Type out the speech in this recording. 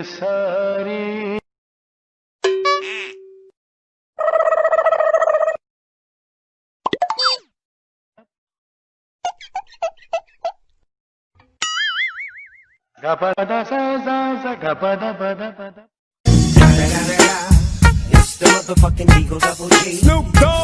सारी Gapada sa sa sa gapada pada pada. It's the motherfucking Eagle Double G. Snoop Dogg.